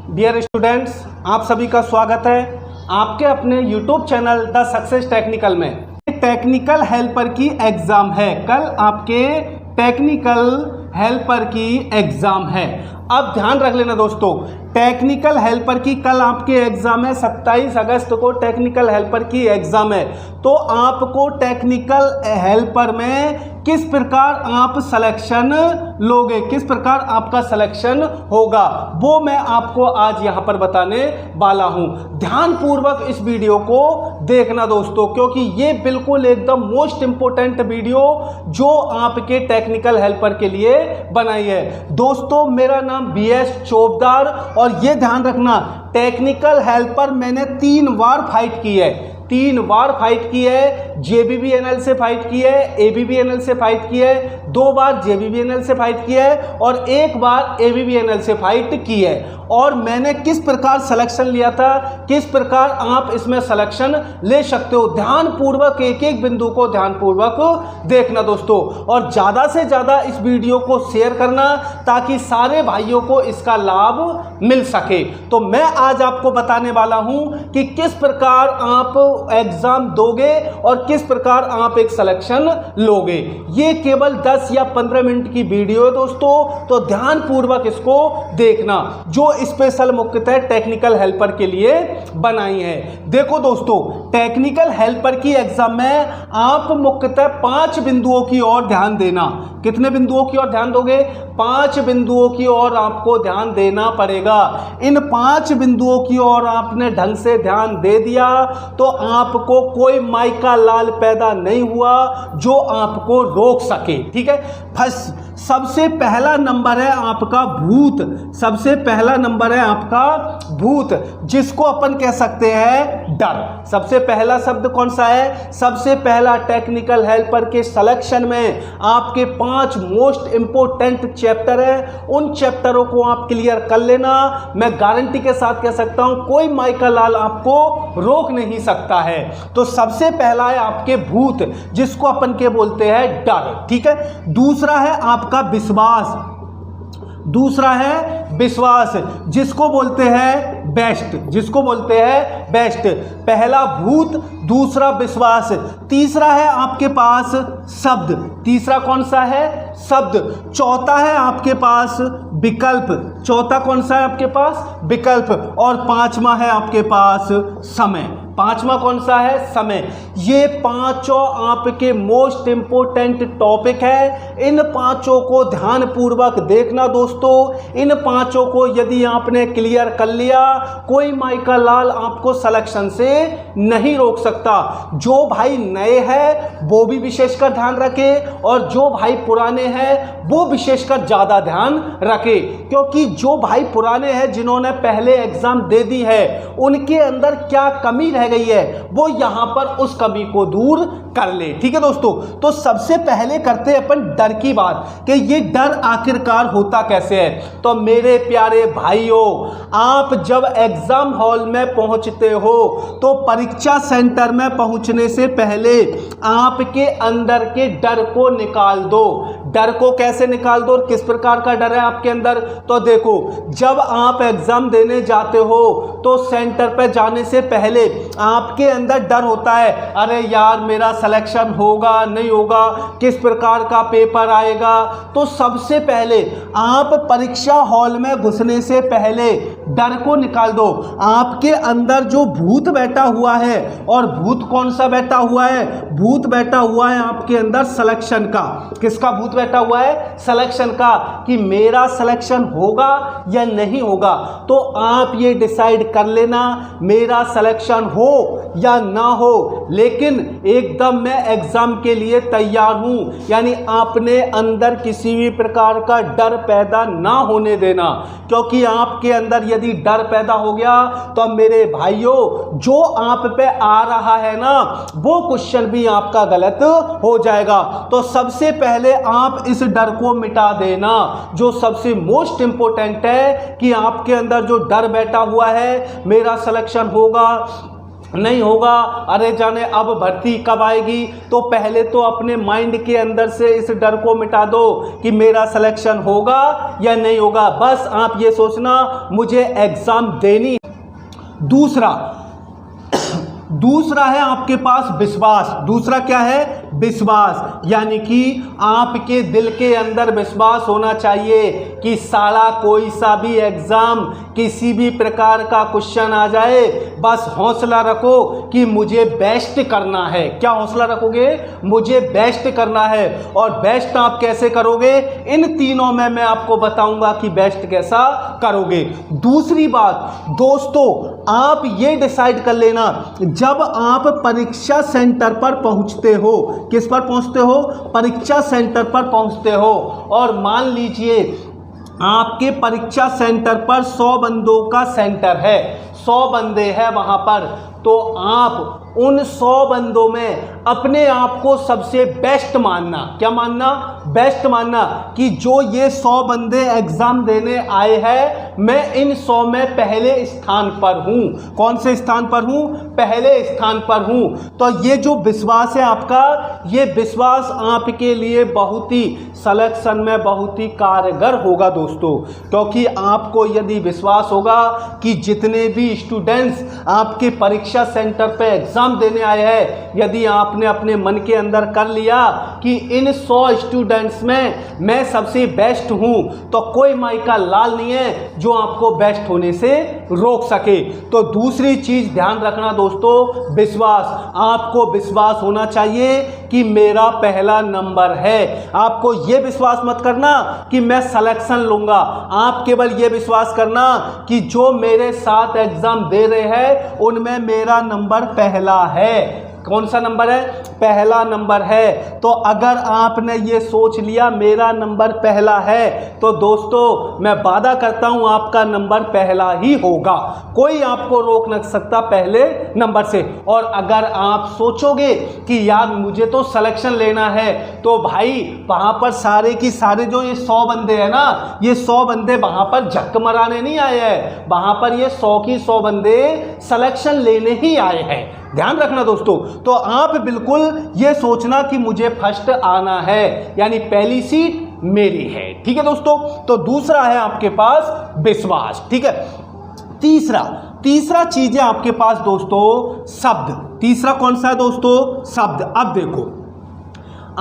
Dear students, आप सभी का स्वागत है आपके अपने YouTube channel the success technical में। टेक्निकल हेल्पर की एग्ज़ाम है, कल आपके टेक्निकल हेल्पर की एग्ज़ाम है। अब ध्यान रख लेना दोस्तों, टेक्निकल हेल्पर की कल आपके एग्ज़ाम है, 27 अगस्त को टेक्निकल हेल्पर की एग्ज़ाम है। तो आपको टेक्निकल हेल्पर में किस प्रकार आप सिलेक्शन लोगे, किस प्रकार आपका सिलेक्शन होगा, वो मैं आपको आज यहाँ पर बताने वाला हूँ। ध्यानपूर्वक इस वीडियो को देखना दोस्तों, क्योंकि ये बिल्कुल एकदम मोस्ट इंपोर्टेंट वीडियो जो आपके टेक्निकल हेल्पर के लिए बनाई है। दोस्तों, मेरा नाम BS चोपदार, और ये ध्यान रखना, टेक्निकल हेल्पर मैंने 3 बार फाइट की है, 3 बार फाइट की है। JBBNL से फाइट की है, ABBNL से फाइट की है, 2 बार JBBNL से फाइट की है और 1 बार ABBNL से फाइट की है। और मैंने किस प्रकार सिलेक्शन लिया था, किस प्रकार आप इसमें सिलेक्शन ले सकते हो, ध्यानपूर्वक एक एक बिंदु को ध्यानपूर्वक देखना दोस्तों। और ज़्यादा से ज़्यादा इस वीडियो को शेयर करना ताकि सारे भाइयों को इसका लाभ मिल सके। तो मैं आज आपको बताने वाला हूं कि किस प्रकार आप एग्जाम दोगे और किस प्रकार आप एक सिलेक्शन लोगे। ये केवल 10 या 15 मिनट की वीडियो है दोस्तों, तो ध्यानपूर्वक इसको देखना, जो स्पेशल मुख्यतः टेक्निकल हेल्पर के लिए बनाई है। देखो दोस्तों, टेक्निकल हेल्पर की एग्जाम में आप मुख्यतः 5 बिंदुओं की ओर ध्यान देना। कितने बिंदुओं की ओर ध्यान दोगे? 5 बिंदुओं की ओर आपको ध्यान देना पड़ेगा। इन 5 बिंदुओं की ओर आपने ढंग से ध्यान दे दिया तो आपको कोई माइका लाल पैदा नहीं हुआ जो आपको रोक सके। ठीक है, फर्स्ट सबसे पहला नंबर है आपका भूत, सबसे पहला नंबर है आपका भूत, जिसको अपन कह सकते हैं डर। सबसे पहला शब्द कौन सा है? सबसे पहला टेक्निकल हेल्पर के सिलेक्शन में आपके 5 मोस्ट इंपोर्टेंट चैप्टर है, उन चैप्टरों को आप क्लियर कर लेना। मैं गारंटी के साथ कह सकता हूं कोई माइका लाल आपको रोक नहीं सकता है। तो सबसे पहला है आपके भूत, जिसको अपन के बोलते हैं डर। ठीक है, दूसरा है आपका विश्वास, दूसरा है विश्वास, जिसको बोलते हैं बेस्ट, जिसको बोलते हैं बेस्ट। पहला भूत, दूसरा विश्वास, तीसरा है आपके पास शब्द, तीसरा कौन सा है? शब्द। चौथा है आपके पास विकल्प, चौथा कौन सा है आपके पास? विकल्प। और 5वां है आपके पास समय, 5वां कौन सा है? समय। ये 5 आपके मोस्ट इंपोर्टेंट टॉपिक है। इन 5 को ध्यानपूर्वक देखना दोस्तों। इन 5 को यदि आपने क्लियर कर लिया, कोई माइका लाल आपको सिलेक्शन से नहीं रोक सकता। जो भाई नए हैं वो भी विशेषकर ध्यान रखे, और जो भाई पुराने हैं वो विशेषकर ज्यादा ध्यान रखे, क्योंकि जो भाई पुराने हैं जिन्होंने पहले एग्जाम दे दी है, उनके अंदर क्या कमी रह गई है वो यहां पर उस कमी को दूर कर ले। ठीक है दोस्तों, तो सबसे पहले करते हैं अपन डर की बात कि ये डर आखिरकार होता कैसे है। तो मेरे प्यारे भाइयों, आप जब एग्जाम हॉल में पहुंचते हो तो परीक्षा सेंटर में पहुंचने से पहले आपके अंदर के डर को निकाल दो। डर को कैसे निकाल दो और किस प्रकार का डर है आपके अंदर? तो देखो, जब आप एग्जाम देने जाते हो तो सेंटर पर जाने से पहले आपके अंदर डर होता है, अरे यार मेरा सिलेक्शन होगा नहीं होगा, किस प्रकार का पेपर आएगा। तो सबसे पहले आप परीक्षा हॉल में घुसने से पहले डर को निकाल दो। आपके अंदर जो भूत बैठा हुआ है, और भूत कौन सा बैठा हुआ है? भूत बैठा हुआ है आपके अंदर सिलेक्शन का। किसका भूत बैठा हुआ है? सिलेक्शन का, कि मेरा सिलेक्शन होगा या नहीं होगा। तो आप ये डिसाइड कर लेना, मेरा सिलेक्शन हो या ना हो, लेकिन एकदम मैं एग्जाम के लिए तैयार हूं। यानी आपने अंदर किसी भी प्रकार का डर पैदा ना होने देना, क्योंकि आपके अंदर यदि डर पैदा हो गया तो मेरे भाइयों, जो आप पे आ रहा है ना, वो क्वेश्चन भी आपका गलत हो जाएगा। तो सबसे पहले आप इस डर को मिटा देना, जो सबसे मोस्ट इंपोर्टेंट है, कि आपके अंदर जो डर बैठा हुआ है, मेरा सिलेक्शन होगा नहीं होगा, अरे जाने अब भर्ती कब आएगी, तो पहले तो अपने माइंड के अंदर से इस डर को मिटा दो कि मेरा सिलेक्शन होगा या नहीं होगा। बस आप ये सोचना मुझे एग्ज़ाम देनी। दूसरा है आपके पास विश्वास। दूसरा क्या है? विश्वास, यानी कि आपके दिल के अंदर विश्वास होना चाहिए कि साला कोई सा भी एग्ज़ाम, किसी भी प्रकार का क्वेश्चन आ जाए, बस हौसला रखो कि मुझे बेस्ट करना है। क्या हौसला रखोगे? मुझे बेस्ट करना है। और बेस्ट आप कैसे करोगे? इन तीनों में मैं आपको बताऊंगा कि बेस्ट कैसा करोगे। दूसरी बात दोस्तों, आप ये डिसाइड कर लेना, जब आप परीक्षा सेंटर पर पहुंचते हो, किस पर पहुंचते हो? परीक्षा सेंटर पर पहुंचते हो, और मान लीजिए आपके परीक्षा सेंटर पर 100 बंदों का सेंटर है, 100 बंदे हैं वहां पर, तो आप उन 100 बंदों में अपने आप को सबसे बेस्ट मानना। क्या मानना? बेस्ट मानना कि जो ये 100 बंदे एग्जाम देने आए हैं, मैं इन 100 में पहले स्थान पर हूं। कौन से स्थान पर हूं? पहले स्थान पर हूं। तो ये जो विश्वास है आपका, ये विश्वास आपके लिए बहुत ही सिलेक्शन में बहुत ही कारगर होगा दोस्तों, क्योंकि आपको यदि विश्वास होगा कि जितने भी स्टूडेंट्स आपके परीक्षा सेंटर पे एग्जाम देने आए हैं, यदि आपने अपने मन के अंदर कर लिया कि इन 100 स्टूडेंट्स में मैं सबसे बेस्ट हूं, तो कोई माई का लाल नहीं है जो आपको बेस्ट होने से रोक सके। तो दूसरी चीज ध्यान रखना दोस्तों, विश्वास। आपको विश्वास होना चाहिए कि मेरा पहला नंबर है। आपको यह विश्वास मत करना कि मैं सिलेक्शन लूंगा, आप केवल यह विश्वास करना कि जो मेरे साथ एग्जाम दे रहे हैं उनमें मेरा नंबर पहला है। कौन सा नंबर है? पहला नंबर है। तो अगर आपने ये सोच लिया मेरा नंबर पहला है, तो दोस्तों मैं वादा करता हूं आपका नंबर पहला ही होगा। कोई आपको रोक नहीं सकता पहले नंबर से। और अगर आप सोचोगे कि यार मुझे तो सिलेक्शन लेना है, तो भाई वहां पर सारे की सारे जो ये 100 बंदे हैं ना, ये 100 बंदे वहां पर झक मराने नहीं आए हैं, वहां पर ये 100 की 100 बंदे सिलेक्शन लेने ही आए हैं। ध्यान रखना दोस्तों। तो आप बिल्कुल ये सोचना कि मुझे फर्स्ट आना है, यानी पहली सीट मेरी है। ठीक है दोस्तों। तो दूसरा है आपके पास विश्वास। ठीक है। तीसरा चीज है आपके पास दोस्तों शब्द। तीसरा कौन सा है दोस्तों? शब्द। अब देखो,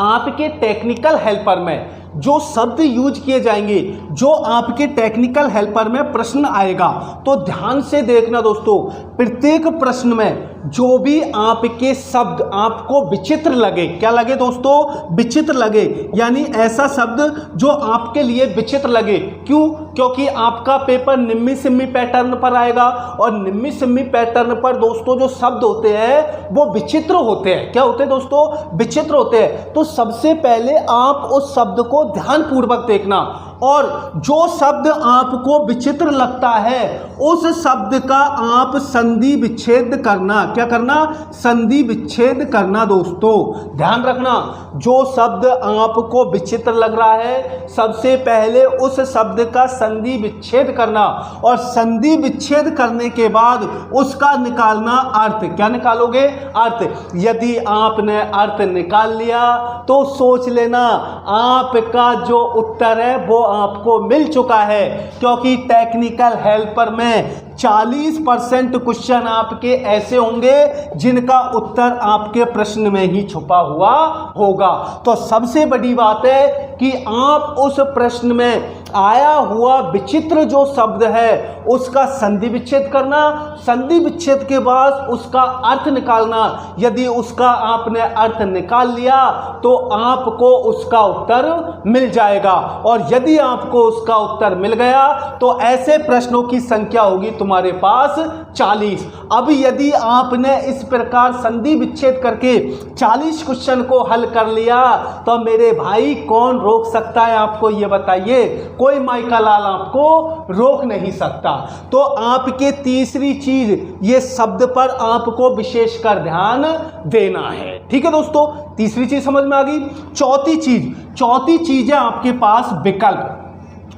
आपके टेक्निकल हेल्पर में जो शब्द यूज किए जाएंगे, जो आपके टेक्निकल हेल्पर में प्रश्न आएगा, तो ध्यान से देखना दोस्तों। प्रत्येक प्रश्न में जो भी आपके शब्द आपको विचित्र लगे, क्या लगे दोस्तों? विचित्र लगे, यानी ऐसा शब्द जो आपके लिए विचित्र लगे। क्यों? क्योंकि आपका पेपर निम्मी सिम्मी पैटर्न पर आएगा, और निम्मी सिम्मी पैटर्न पर दोस्तों जो शब्द होते हैं वो विचित्र होते हैं। क्या होते हैं दोस्तों? विचित्र होते हैं। तो सबसे पहले आप उस शब्द को ध्यानपूर्वक देखना, और जो शब्द आपको विचित्र लगता है उस शब्द का आप संधि विच्छेद करना। क्या करना? संधि विच्छेद करना दोस्तों। ध्यान रखना, जो शब्द आपको विचित्र लग रहा है सबसे पहले उस शब्द का संधि विच्छेद करना, और संधि विच्छेद करने के बाद उसका निकालना अर्थ। क्या निकालोगे? अर्थ। यदि आपने अर्थ निकाल लिया तो सोच लेना आपका जो उत्तर है वो आपको मिल चुका है, क्योंकि टेक्निकल हेल्पर में 40% क्वेश्चन आपके ऐसे होंगे जिनका उत्तर आपके प्रश्न में ही छुपा हुआ होगा। तो सबसे बड़ी बात है कि आप उस प्रश्न में आया हुआ विचित्र जो शब्द है उसका संधि विच्छेद करना, संधि विच्छेद के बाद उसका अर्थ निकालना। यदि उसका आपने अर्थ निकाल लिया तो आपको उसका उत्तर मिल जाएगा, और यदि आपको उसका उत्तर मिल गया तो ऐसे प्रश्नों की संख्या होगी तुम्हारे पास 40। अब यदि आपने इस प्रकार संधि विच्छेद करके 40 क्वेश्चन को हल कर लिया तो मेरे भाई कौन रोक सकता है आपको? ये बताइए। कोई माई का लाल आपको रोक नहीं सकता। तो आपके तीसरी चीज, ये शब्द पर आपको विशेषकर ध्यान देना है। ठीक है दोस्तों, तीसरी चीज समझ में आ गई। चौथी चीज है आपके पास विकल्प।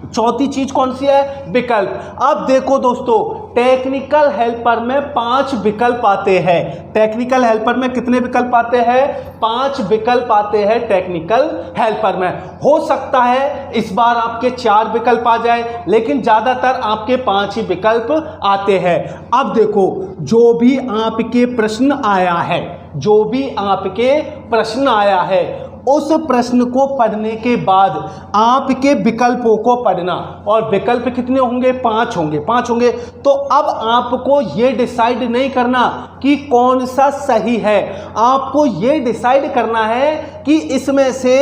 चौथी चीज कौन सी है? विकल्प। अब देखो दोस्तों, टेक्निकल हेल्पर में 5 विकल्प आते हैं। टेक्निकल हेल्पर में कितने विकल्प आते हैं? 5 विकल्प आते हैं टेक्निकल हेल्पर में। हो सकता है इस बार आपके 4 विकल्प आ जाए, लेकिन ज्यादातर आपके 5 ही विकल्प आते हैं। अब देखो, जो भी आपके प्रश्न आया है, जो भी आपके प्रश्न आया है, उस प्रश्न को पढ़ने के बाद आपके विकल्पों को पढ़ना। और विकल्प कितने होंगे? 5 होंगे। 5 होंगे। तो अब आपको ये डिसाइड नहीं करना कि कौन सा सही है, आपको ये डिसाइड करना है कि इसमें से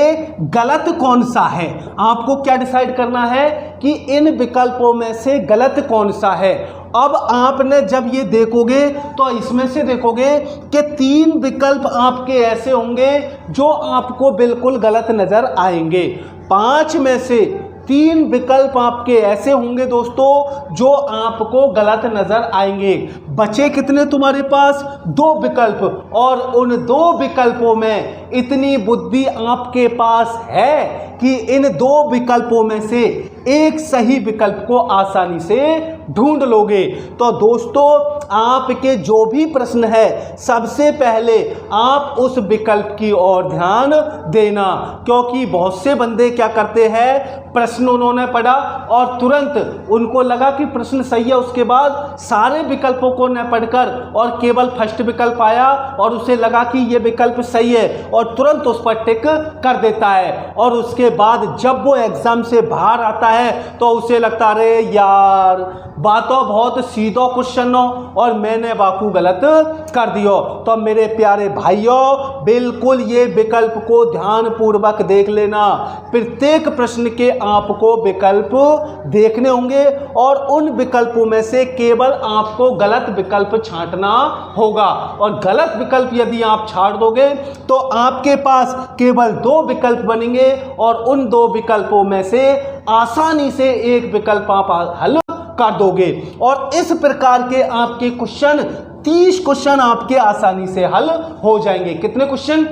गलत कौन सा है। आपको क्या डिसाइड करना है कि इन विकल्पों में से गलत कौन सा है। अब आपने जब ये देखोगे तो इसमें से देखोगे कि 3 विकल्प आपके ऐसे होंगे जो आपको बिल्कुल गलत नजर आएंगे। 5 में से 3 विकल्प आपके ऐसे होंगे दोस्तों जो आपको गलत नजर आएंगे। बचे कितने तुम्हारे पास? 2 विकल्प। और उन 2 विकल्पों में इतनी बुद्धि आपके पास है कि इन 2 विकल्पों में से एक सही विकल्प को आसानी से ढूंढ लोगे। तो दोस्तों, आपके जो भी प्रश्न है, सबसे पहले आप उस विकल्प की ओर ध्यान देना, क्योंकि बहुत से बंदे क्या करते हैं, प्रश्न उन्होंने पढ़ा और तुरंत उनको लगा कि प्रश्न सही है, उसके बाद सारे विकल्पों को न पढ़कर और केवल फर्स्ट विकल्प आया और उसे लगा कि यह विकल्प सही है और तुरंत उस पर टिक कर देता है। और उसके बाद जब वो एग्जाम से बाहर आता है तो उसे लगता, अरे यार बातों बहुत सीधा क्वेश्चन हो और मैंने वाकू गलत कर दियो। तो मेरे प्यारे भाइयों, बिल्कुल ये विकल्प को ध्यान पूर्वक देख लेना। प्रत्येक प्रश्न के आपको विकल्प देखने होंगे और उन विकल्पों में से केवल आपको गलत विकल्प छांटना होगा। और गलत विकल्प यदि आप छांट दोगे तो आपके पास केवल 2 विकल्प बनेंगे और उन 2 विकल्पों में से आसानी से एक विकल्प आप हल कर दोगे। और इस प्रकार के आपके क्वेश्चन 30 क्वेश्चन आपके आसानी से हल हो जाएंगे। कितने क्वेश्चन?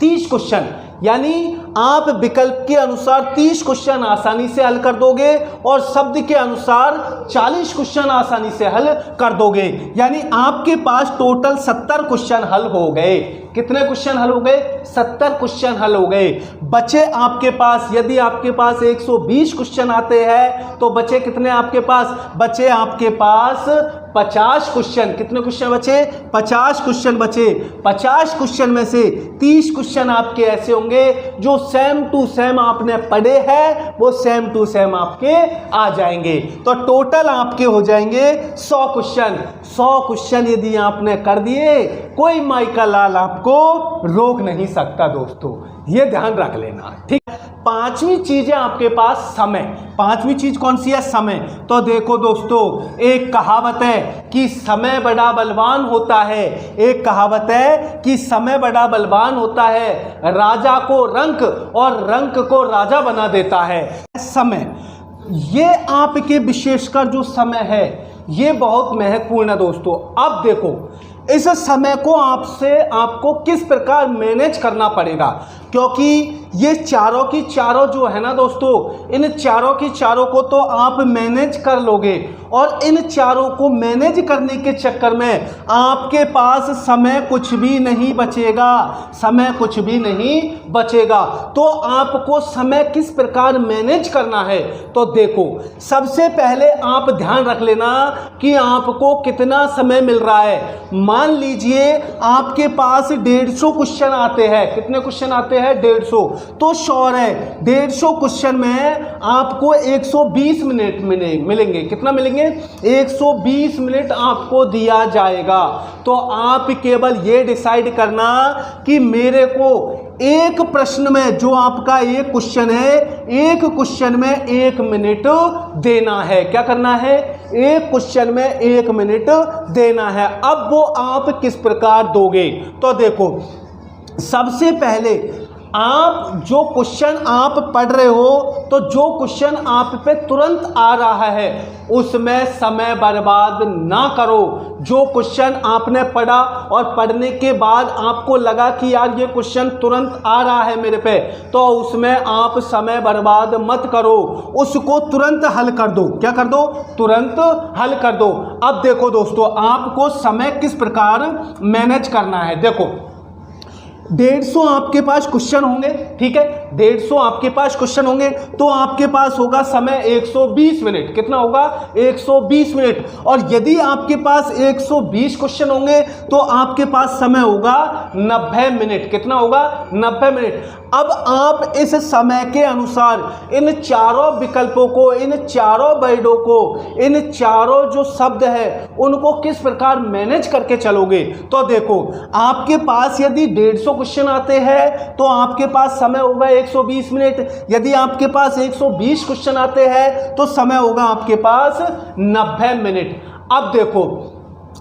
30 क्वेश्चन। यानी आप विकल्प के अनुसार 30 क्वेश्चन आसानी से हल कर दोगे और शब्द के अनुसार 40 क्वेश्चन आसानी से हल कर दोगे। यानी आपके पास टोटल 70 क्वेश्चन हल हो गए। कितने क्वेश्चन हल हो गए? 70 क्वेश्चन हल हो गए। बचे आपके पास, यदि आपके पास 120 क्वेश्चन आते हैं तो बचे कितने आपके पास? बचे आपके पास 50 क्वेश्चन। कितने क्वेश्चन बचे? 50 क्वेश्चन बचे। 50 क्वेश्चन में से 30 क्वेश्चन आपके ऐसे होंगे जो सेम टू सेम आपने पढ़े हैं, वो सेम टू सेम आपके आ जाएंगे। तो टोटल आपके हो जाएंगे 100 क्वेश्चन। 100 क्वेश्चन यदि आपने कर दिए, कोई माइका लाल आपको रोक नहीं सकता दोस्तों, ये ध्यान रख लेना। ठीक। 5वीं चीज है आपके पास समय। 5वीं चीज कौन सी है? समय। तो देखो दोस्तों, एक कहावत है कि समय बड़ा बलवान होता है। एक कहावत है कि समय बड़ा बलवान होता है, राजा को रंक और रंक को राजा बना देता है। समय, ये आपके विशेषकर जो समय है ये बहुत महत्वपूर्ण है दोस्तों। अब देखो, इस समय को आपको किस प्रकार मैनेज करना पड़ेगा, क्योंकि ये चारों की चारों जो है ना दोस्तों, इन चारों की चारों को तो आप मैनेज कर लोगे और इन चारों को मैनेज करने के चक्कर में आपके पास समय कुछ भी नहीं बचेगा। समय कुछ भी नहीं बचेगा। तो आपको समय किस प्रकार मैनेज करना है, तो देखो, सबसे पहले आप ध्यान रख लेना कि आपको कितना समय मिल रहा है। मान लीजिए आपके पास 150 क्वेश्चन आते हैं। कितने क्वेश्चन आते हैं? 150। तो श्योर है 150 क्वेश्चन में आपको 120 मिनट मिलेंगे। कितना मिलेंगे? 120 मिनट आपको दिया जाएगा। तो आप केवल ये डिसाइड करना कि मेरे को एक प्रश्न में, जो आपका एक क्वेश्चन है, एक क्वेश्चन में 1 मिनट देना है। क्या करना है? एक क्वेश्चन में 1 मिनट देना है। अब वो आप किस प्रकार दोगे? तो देखो, सबसे पहले आप जो क्वेश्चन आप पढ़ रहे हो तो जो क्वेश्चन आप पे तुरंत आ रहा है उसमें समय बर्बाद ना करो। जो क्वेश्चन आपने पढ़ा और पढ़ने के बाद आपको लगा कि यार ये क्वेश्चन तुरंत आ रहा है मेरे पे, तो उसमें आप समय बर्बाद मत करो, उसको तुरंत हल कर दो। क्या कर दो? तुरंत हल कर दो। अब देखो दोस्तों, आपको समय किस प्रकार मैनेज करना है। देखो 150 आपके पास क्वेश्चन होंगे, ठीक है, 150 आपके पास क्वेश्चन होंगे तो आपके पास होगा समय 120 मिनट। कितना होगा? 120 मिनट। और यदि आपके पास 120 क्वेश्चन होंगे तो आपके पास समय होगा 90 मिनट। कितना होगा? 90 मिनट। अब आप इस समय के अनुसार इन चारों विकल्पों को, इन चारों वर्डों को, इन चारों जो शब्द है उनको किस प्रकार मैनेज करके चलोगे। तो देखो, आपके पास यदि 150 क्वेश्चन आते हैं तो आपके पास समय होगा 120 मिनट। यदि आपके पास 120 क्वेश्चन आते हैं तो समय होगा आपके पास 90 मिनट। अब देखो,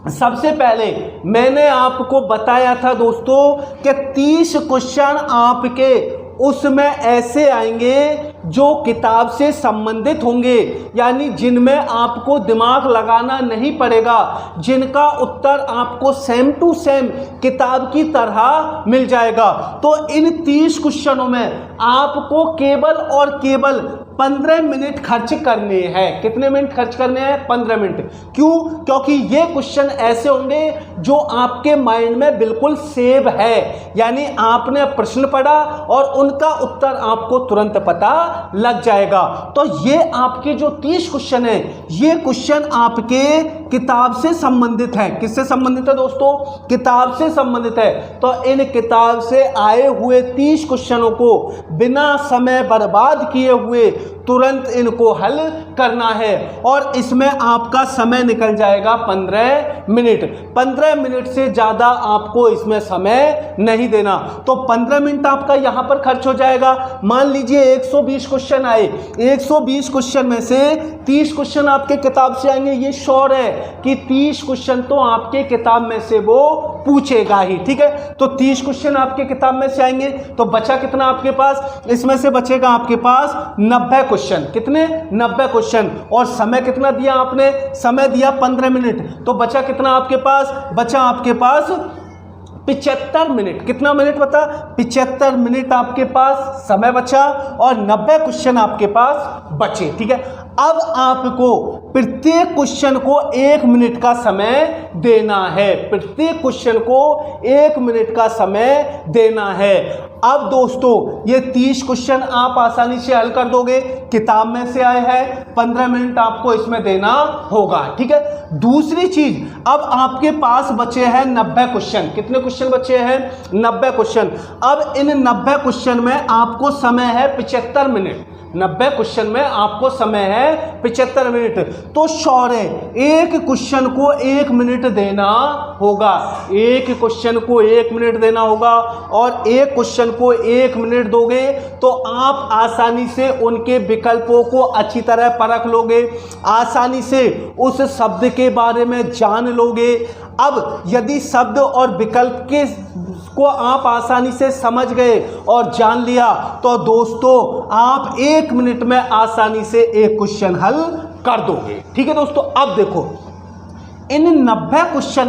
सबसे पहले मैंने आपको बताया था दोस्तों कि 30 क्वेश्चन आपके उसमें ऐसे आएंगे जो किताब से संबंधित होंगे, यानी जिनमें आपको दिमाग लगाना नहीं पड़ेगा, जिनका उत्तर आपको सेम टू सेम किताब की तरह मिल जाएगा। तो इन 30 क्वेश्चनों में आपको केवल और केवल 15 मिनट खर्च करने हैं। कितने मिनट खर्च करने हैं? 15 मिनट। क्यों? क्योंकि ये क्वेश्चन ऐसे होंगे जो आपके माइंड में बिल्कुल सेव है, यानी आपने प्रश्न पढ़ा और उनका उत्तर आपको तुरंत पता लग जाएगा। तो ये आपके जो 30 क्वेश्चन है, ये क्वेश्चन आपके किताब से संबंधित है। किससे संबंधित है दोस्तों? किताब से संबंधित है। तो इन किताब से आए हुए 30 क्वेश्चनों को बिना समय बर्बाद किए हुए तुरंत इनको हल करना है और इसमें आपका समय निकल जाएगा 15 मिनट। 15 मिनट से ज़्यादा आपको इसमें समय नहीं देना। तो 15 मिनट आपका यहाँ पर खर्च हो जाएगा। मान लीजिए 120 क्वेश्चन आए, 120 क्वेश्चन में से 30 क्वेश्चन आपके किताब से आएंगे। ये श्योर है कि 30 क्वेश्चन तो आपके किताब में से वो पूछेगा ही, ठीक है। तो 30 क्वेश्चन आपके किताब में से आएंगे तो बचा कितना आपके पास? इसमें से बचेगा आपके पास 90 क्वेश्चन। कितने? 90 क्वेश्चन। और समय कितना दिया आपने? समय दिया 15 मिनट। तो बचा कितना आपके पास? बचा आपके पास 75 मिनट। कितना मिनट बता? 75 मिनट आपके पास समय बचा और 90 क्वेश्चन आपके पास बचे, ठीक है। अब आपको प्रत्येक क्वेश्चन को 1 मिनट का समय देना है। प्रत्येक क्वेश्चन को 1 मिनट का समय देना है। अब दोस्तों, ये 30 क्वेश्चन आप आसानी से हल कर दोगे, किताब में से आए हैं। 15 मिनट आपको इसमें देना होगा, ठीक है। दूसरी चीज, अब आपके पास बचे हैं 90 क्वेश्चन। कितने क्वेश्चन बचे हैं? 90 क्वेश्चन। अब इन 90 क्वेश्चन में आपको समय है 75 मिनट। 90 क्वेश्चन में आपको समय है 75 मिनट। तो शौर्य, एक क्वेश्चन को 1 मिनट देना होगा। एक क्वेश्चन को 1 मिनट देना होगा और एक क्वेश्चन को 1 मिनट दोगे तो आप आसानी से उनके विकल्पों को अच्छी तरह परख लोगे, आसानी से उस शब्द के बारे में जान लोगे। अब यदि शब्द और विकल्प के को आप आसानी से समझ गए और जान लिया तो दोस्तों आप 1 मिनट में आसानी से एक क्वेश्चन हल कर दोगे, ठीक है दोस्तों। अब देखो, इन 90 क्वेश्चन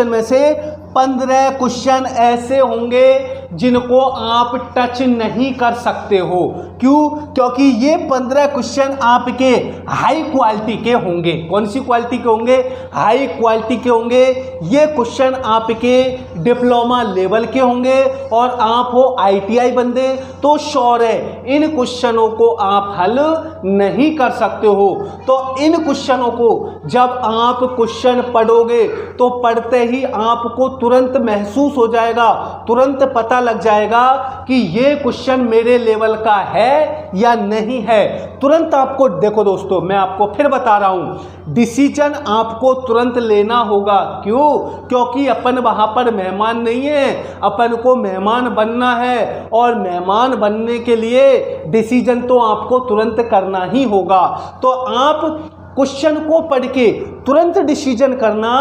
में से 15 क्वेश्चन ऐसे होंगे जिनको आप टच नहीं कर सकते हो। क्यों? क्योंकि ये 15 क्वेश्चन आपके हाई क्वालिटी के होंगे। कौन सी क्वालिटी के होंगे? हाई क्वालिटी के होंगे। ये क्वेश्चन आपके डिप्लोमा लेवल के होंगे और आप हो ITI बंदे तो श्योर है इन क्वेश्चनों को आप हल नहीं कर सकते हो। तो इन क्वेश्चनों को जब आप क्वेश्चन पढ़ोगे तो पढ़ते ही आपको तुरंत महसूस हो जाएगा, तुरंत पता लग जाएगा कि ये क्वेश्चन मेरे लेवल का है या नहीं है। तुरंत आपको, देखो दोस्तों मैं आपको फिर बता रहा हूं, डिसीजन आपको तुरंत लेना होगा। क्यों? क्योंकि अपन वहां पर मेहमान नहीं है, अपन को मेहमान बनना है और मेहमान बनने के लिए डिसीजन तो आपको तुरंत करना ही होगा। तो आप क्वेश्चन को पढ़ के तुरंत डिसीजन करना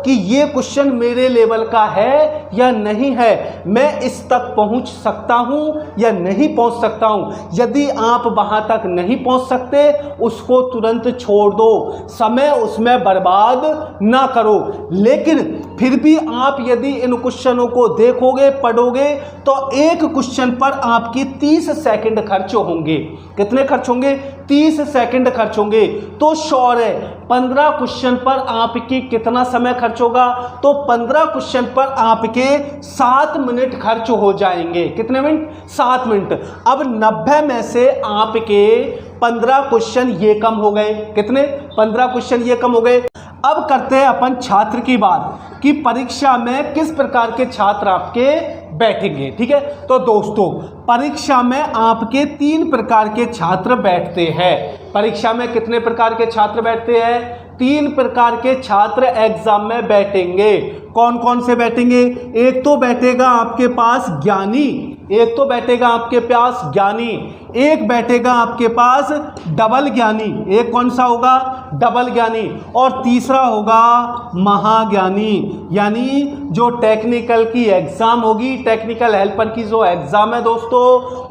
कि ये क्वेश्चन मेरे लेवल का है या नहीं है, मैं इस तक पहुंच सकता हूं या नहीं पहुंच सकता हूं। यदि आप वहां तक नहीं पहुंच सकते, उसको तुरंत छोड़ दो, समय उसमें बर्बाद ना करो। लेकिन फिर भी आप यदि इन क्वेश्चनों को देखोगे, पढ़ोगे, तो एक क्वेश्चन पर आपकी 30 सेकंड खर्च होंगे। कितने खर्च होंगे? 30 सेकंड खर्च होंगे। तो श्योर है 15 क्वेश्चन पर आपकी कितना समय खर्च होगा? तो 15 क्वेश्चन पर आपके 7 मिनट खर्च हो जाएंगे। कितने मिनट? 7 मिनट। अब 90 में से आपके 15 क्वेश्चन ये कम हो गए। कितने? 15 क्वेश्चन ये कम हो गए। अब करते हैं अपन छात्र की बात कि परीक्षा में किस प्रकार के छात्र आपके बैठेंगे। ठीक है, तो दोस्तों परीक्षा में आपके 3 प्रकार के छात्र बैठते हैं। परीक्षा में कितने प्रकार के छात्र बैठते हैं? 3 प्रकार के छात्र एग्जाम में बैठेंगे। कौन कौन से बैठेंगे? एक तो बैठेगा आपके पास ज्ञानी, एक तो बैठेगा आपके पास ज्ञानी, एक बैठेगा आपके पास डबल ज्ञानी। एक कौन सा होगा? डबल ज्ञानी। और तीसरा होगा महाज्ञानी। यानी जो टेक्निकल की एग्जाम होगी, टेक्निकल हेल्पर की जो एग्जाम है दोस्तों,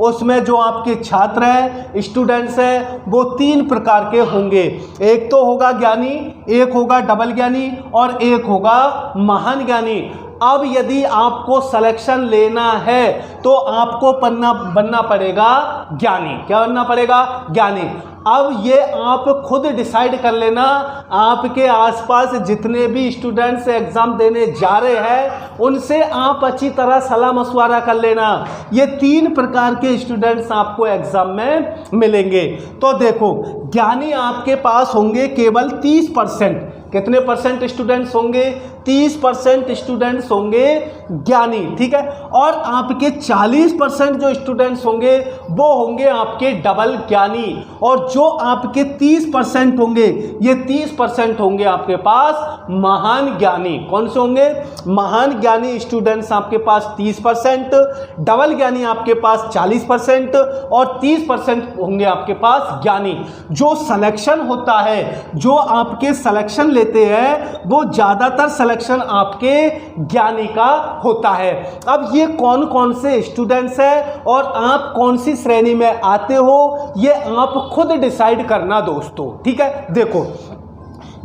उसमें जो आपके छात्र हैं, स्टूडेंट्स हैं, वो 3 प्रकार के होंगे। एक तो होगा ज्ञानी, एक होगा डबल ज्ञानी और एक होगा महान ज्ञानी। अब यदि आपको सिलेक्शन लेना है तो आपको बनना पड़ेगा ज्ञानी। क्या बनना पड़ेगा? ज्ञानी। अब ये आप खुद डिसाइड कर लेना, आपके आसपास जितने भी स्टूडेंट्स एग्जाम देने जा रहे हैं उनसे आप अच्छी तरह सलाह मशवरा कर लेना। ये 3 प्रकार के स्टूडेंट्स आपको एग्जाम में मिलेंगे। तो देखो, ज्ञानी आपके पास होंगे केवल 30%। कितने परसेंट स्टूडेंट्स होंगे? 30% स्टूडेंट्स होंगे ज्ञानी। ठीक है, और आपके 40% जो स्टूडेंट्स होंगे वो होंगे आपके डबल ज्ञानी। और जो आपके 30% होंगे, ये 30% होंगे आपके पास महान ज्ञानी। कौन से होंगे? महान ज्ञानी स्टूडेंट्स आपके पास 30%, डबल ज्ञानी आपके पास 40% और 30% होंगे आपके पास ज्ञानी। जो सिलेक्शन होता है, जो आपके सिलेक्शन लेते हैं, वो ज़्यादातर सिलेक्शन आपके ज्ञानी का होता है। अब ये कौन कौन से स्टूडेंट्स हैं और आप कौन सी श्रेणी में आते हो, ये आप खुद डिसाइड करना दोस्तों। ठीक है, देखो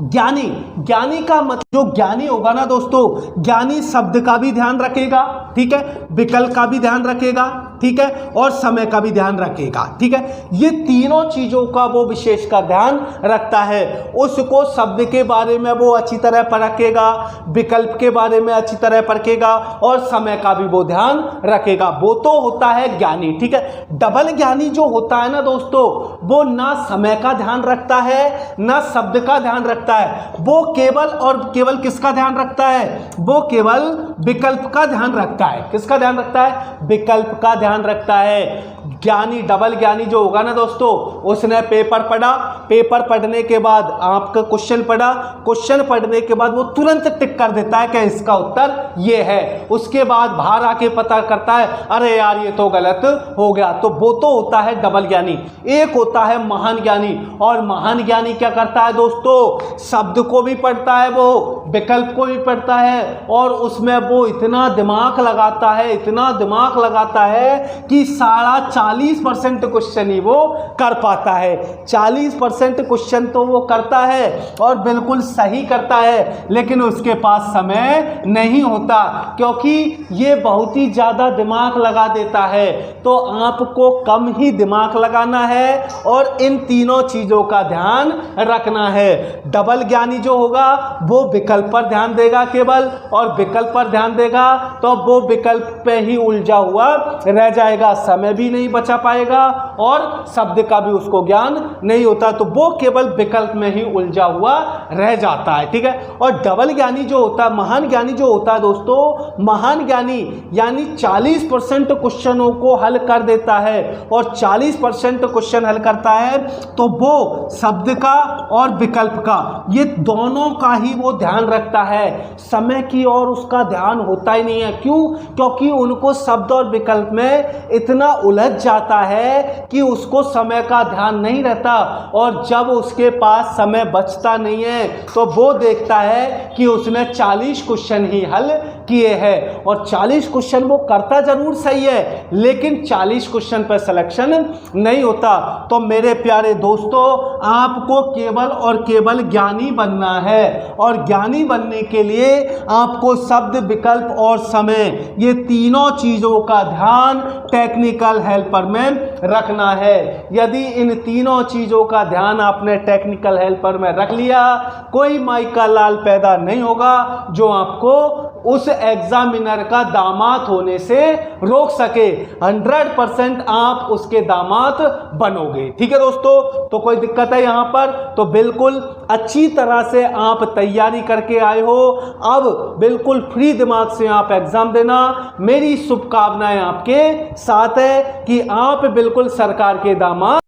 ज्ञानी का मतलब, जो ज्ञानी होगा ना दोस्तों, ज्ञानी शब्द का भी ध्यान रखेगा, ठीक है, विकल्प का भी ध्यान रखेगा, ठीक है, और समय का भी ध्यान रखेगा। ठीक है, ये तीनों चीजों का वो विशेषकर ध्यान रखता है। उसको शब्द के बारे में वो अच्छी तरह परखेगा, विकल्प के बारे में अच्छी तरह परखेगा और समय का भी वो ध्यान रखेगा। वो तो होता है ज्ञानी। ठीक है, डबल ज्ञानी जो होता है ना दोस्तों, वो ना समय का ध्यान रखता है ना शब्द का ध्यान रखता है। वो केवल और केवल किसका ध्यान रखता है? वो केवल विकल्प का ध्यान रखता है। किसका ध्यान रखता है? विकल्प का ध्यान रखता है। ज्ञानी, डबल ज्ञानी जो होगा ना दोस्तों, उसने पेपर पढ़ा, पेपर पढ़ने के बाद आपका क्वेश्चन पढ़ा, क्वेश्चन पढ़ने के बाद वो तुरंत टिक कर देता है कि इसका उत्तर ये है। उसके बाद बाहर आके पता करता है, अरे यार ये तो गलत हो गया। तो वो तो होता है डबल ज्ञानी। एक होता है महान ज्ञानी, और महान ज्ञानी क्या करता है दोस्तों? शब्द को भी पढ़ता है, वो विकल्प को भी पढ़ता है, और उसमें वो इतना दिमाग लगाता है, इतना दिमाग लगाता है कि 40% क्वेश्चन ही वो कर पाता है। 40% क्वेश्चन तो वो करता है और बिल्कुल सही करता है, लेकिन उसके पास समय नहीं होता, क्योंकि ये बहुत ही ज्यादा दिमाग लगा देता है। तो आपको कम ही दिमाग लगाना है और इन तीनों चीजों का ध्यान रखना है। डबल ज्ञानी जो होगा वो विकल्प पर ध्यान देगा केवल, और विकल्प पर ध्यान देगा तो वो विकल्प पे ही उलझा हुआ रह जाएगा, समय भी नहीं बचा पाएगा और शब्द का भी उसको ज्ञान नहीं होता, तो वो केवल विकल्प में ही उलझा हुआ रह जाता है। ठीक है, और डबल ज्ञानी जो होता है, महान ज्ञानी जो होता है दोस्तों, महान ज्ञानी यानी 40% क्वेश्चनों को हल कर देता है और 40% क्वेश्चन हल करता है तो वो शब्द का और विकल्प का, ये दोनों का ही वो ध्यान रखता है, समय की और उसका ध्यान होता ही नहीं है। क्यों? क्योंकि उनको शब्द और विकल्प में इतना उलझ जाता है कि उसको समय का ध्यान नहीं रहता, और जब उसके पास समय बचता नहीं है तो वो देखता है कि उसने 40 क्वेश्चन ही हल किए हैं, और 40 क्वेश्चन वो करता जरूर सही है लेकिन 40 क्वेश्चन पर सिलेक्शन नहीं होता। तो मेरे प्यारे दोस्तों, आपको केवल और केवल ज्ञानी बनना है, और ज्ञानी बनने के लिए आपको शब्द, विकल्प और समय, ये तीनों चीजों का ध्यान टेक्निकल हेल्पर में रखना है। यदि इन तीनों चीजों का ध्यान आपने टेक्निकल हेल्पर में रख लिया, कोई माइका लाल पैदा नहीं होगा जो आपको उस एग्जामिनर का दामाद होने से रोक सके। 100% आप उसके दामाद बनोगे। ठीक है दोस्तों, तो कोई दिक्कत है यहां पर? तो बिल्कुल अच्छी तरह से आप तैयारी करके आए हो, अब बिल्कुल फ्री दिमाग से आप एग्जाम देना। मेरी शुभकामनाएं आपके साथ है कि आप बिल्कुल सरकार के दामाद